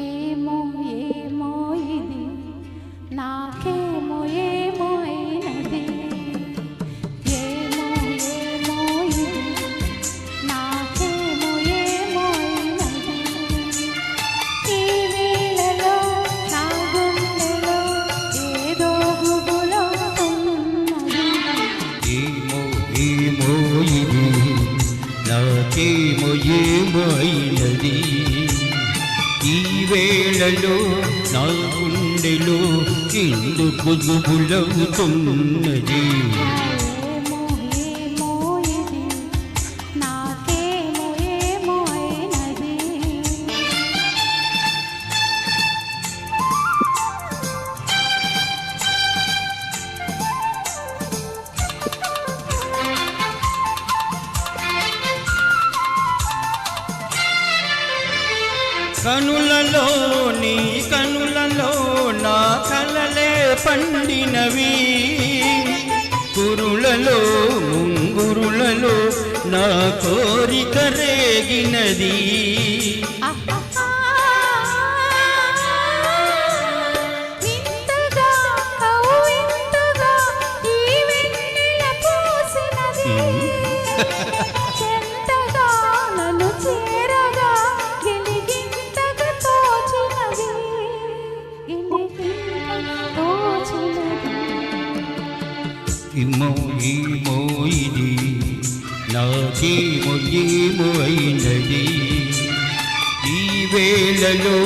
ఏమో ఏమో ఇది నాకేమో ఏమో అయినది, ఏమో ఏమో ఇది నాకేమో ఏమో అయినది. ఈ వేళలో నా గుండెలో ఏదో గుబులవుతున్నది. ఏమో ఏమో ఇది నాకేమో ఏమో అయినది. ఈ వేళలో నా గుండెలో ఎందుకు గుబులవుతున్నది. ఏమో ఏమో ఇది నాకేమో ఏమో అయినది. కనులలో నీ కనులలో నా కలలే పండినవి, కురులలో ముంగురులలో నా కోరిక రేగినది. వింతగా కవ్వింతగా ఈ వెన్నెల పూసినది, చెంతగా నన్ను చేరగా గిలిగింతగా తోచినది, గిలిగింతగా తోచినది. ఏమో ఏమో ఇది నాకేమో ఏమో అయినది. ఈ వేళలో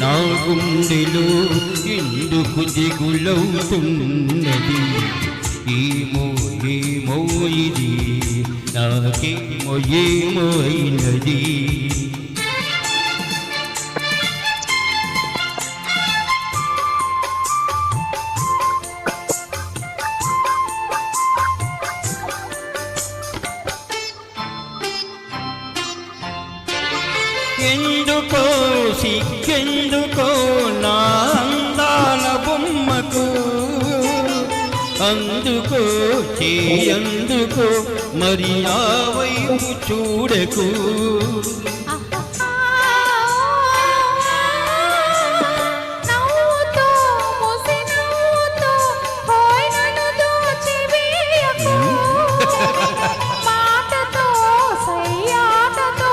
నా గుండెలో ఎందుకు దిగులవుతున్నది. ఏమో ఏమో ఇది నాకేమో ఏమో అయినది. ఎందుకో సిగ్గెందుకో నా అందాల బొమ్మకు, అందుకో చేయందుకో మరి ఆ వైపు చూడకు. నవ్వుతో ముసి నవ్వుతో హాయ్ నన్ను దోచివేయకు, మాటతో సయ్యాటతో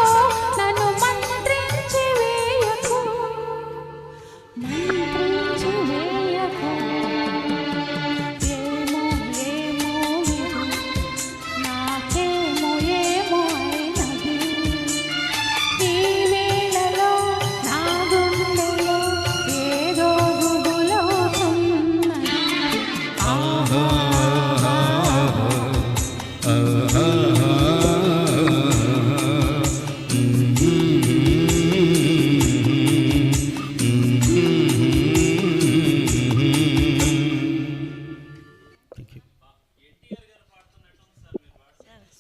నన్ను మంత్రించి వేయకు, మంత్రించి వేయకు. ఏమో ఏమో ఇది నాకేమో ఏమో అయినది. ఈ వేళలో నా గుండెలో ఏదో గుబులవుతున్నది. ఆహా ఆహా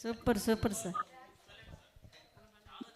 సూపర్ సూపర్ సార్.